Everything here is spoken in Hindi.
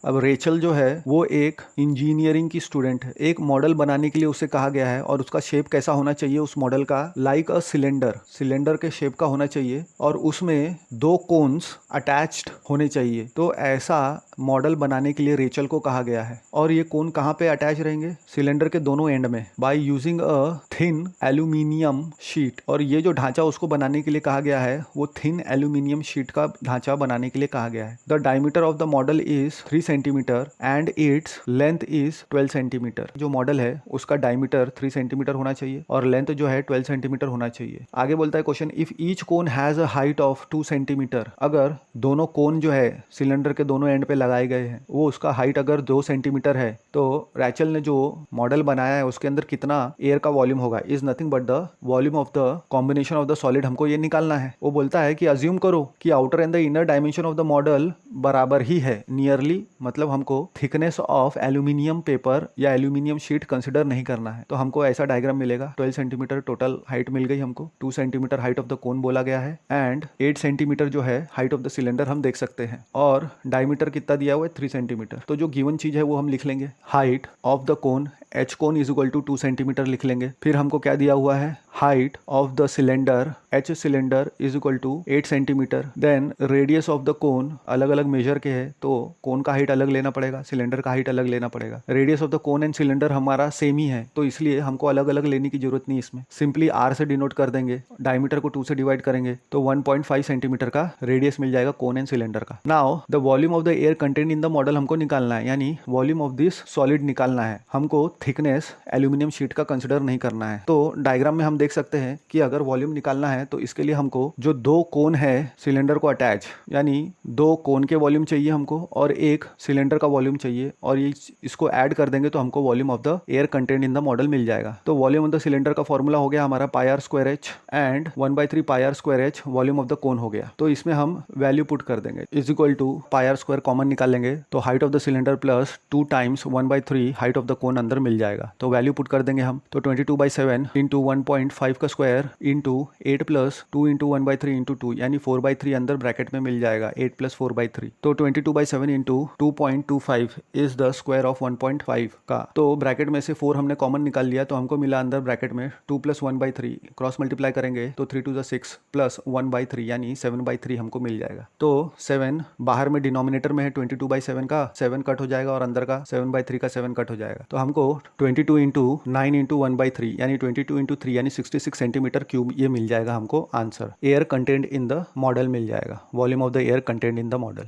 अब रेचल जो है वो एक इंजीनियरिंग की स्टूडेंट है। एक मॉडल बनाने के लिए उसे कहा गया है और उसका शेप कैसा होना चाहिए उस मॉडल का, लाइक अ सिलेंडर, सिलेंडर के शेप का होना चाहिए और उसमें 2 कोन्स अटैच्ड होने चाहिए। तो ऐसा मॉडल बनाने के लिए रेचल को कहा गया है। और ये कोन कहाँ पे अटैच रहेंगे? सिलेंडर के दोनों एंड में, by using a thin aluminium sheet. और ये जो ढांचा उसको बनाने के लिए कहा गया है वो थिन एल्यूमिनियम शीट का ढांचा बनाने के लिए कहा गया है। The diameter of the model is 3 centimetre and its length is 12 centimetre. जो मॉडल है उसका डायमीटर 3 सेंटीमीटर होना चाहिए और लेंथ जो है 12 सेंटीमीटर होना चाहिए। आगे बोलता है question, if each cone has a height of 2 centimetre. अगर दोनों कोन जो है सिलेंडर के दोनों एंड पे लगाए गए हैं वो उसका हाइट अगर 2 सेंटीमीटर है तो रैचल ने जो मॉडल बनाया है उसके अंदर कितना एयर का वॉल्यूम होगा, is nothing but the volume of the combination of the solid. हमको ये निकालना है। वो बोलता है कि अज्यूम करो कि outer and the inner dimension of the model बराबर ही है, नियरली, मतलब हमको थिकनेस ऑफ एल्यूमिनियम पेपर या एल्यूमिनियम शीट कंसिडर नहीं करना है। तो हमको ऐसा डायग्राम मिलेगा। 12 सेंटीमीटर टोटल हाइट मिल गई हमको, 2 सेंटीमीटर हाइट ऑफ द कोन बोला गया है एंड 8 सेंटीमीटर जो है हाइट ऑफ द सिलेंडर हम देख सकते हैं और डायमीटर कितना दिया हुआ है 3 सेंटीमीटर। तो जो गिवन चीज है वो हम लिख लेंगे, height of the cone H cone is equal to 2 centimetre लिख लेंगे। फिर हमको क्या दिया हुआ है, height of the cylinder H cylinder is equal to 8 centimetre. Then radius of the cone अलग अलग मेजर के है तो कोन का हाइट अलग लेना पड़ेगा, सिलेंडर का हाइट अलग लेना पड़ेगा। Radius of the cone and cylinder हमारा सेम ही है तो इसलिए हमको अलग अलग लेने की जरूरत नहीं। इसमें सिंपली आर से डिनोट कर देंगे, डायमीटर को 2 से डिवाइड करेंगे तो 1.5 सेंटीमीटर का रेडियस मिल जाएगा कोन एंड सिलेंडर का। Now the volume of the air content in the model हमको निकालना है, यानी वॉल्यूम ऑफ दिस सॉलिड निकालना है। हमको थिकनेस एल्यूमिनियम शीट का कंसिडर नहीं करना है। तो डायग्राम में हम देख सकते हैं कि अगर वॉल्यूम निकालना है तो इसके लिए हमको जो 2 कोन है सिलेंडर को अटैच, यानी 2 कोन के वॉल्यूम चाहिए हमको और एक सिलेंडर का वॉल्यूम चाहिए और ये इसको ऐड कर देंगे तो हमको volume of the air content in the model मिल जाएगा। तो वॉल्यूम ऑफ द सिलेंडर का फॉर्मूला हो गया हमारा पाई are square H and 1/3 pi are square H volume of the कोन हो गया। तो इसमें हम वैल्यू पुट कर देंगे, is equal to pi are square common निकाल लेंगे तो height of the cylinder plus 2 times 1/3 height of the कोन अंदर मिल जाएगा। तो वैल्यू पुट कर देंगे हम, तो 22/7 इंटू 1.5 का square into 8 plus 2 into 1/3 into 2 यानी 4/3 अंदर ब्रैकेट में मिल जाएगा, 8 प्लस 4/3। तो 22/7 into 2.25 is the square of 1.5 का। तो ब्रैकेट में से 4 हमने कॉमन निकाल लिया तो हमको मिला अंदर ब्रैकेट में 2 प्लस 1/3, क्रॉस मल्टीप्लाई करेंगे तो 3 टू द 6 प्लस 1/3 यानी 7/3 हमको मिल जाएगा। तो 7 बाहर में डिनोमिनेटर में है 22/7 का 7 कट हो जाएगा और अंदर का 7/3 का 7 कट हो जाएगा। तो हमको 22 इंटू 9 इंटू 1/3 यानी 22 इंटू 3 यानी 66 सेंटीमीटर क्यूब ये मिल जाएगा हमको answer. Air content in the model मिल जाएगा, volume of the air content in the model.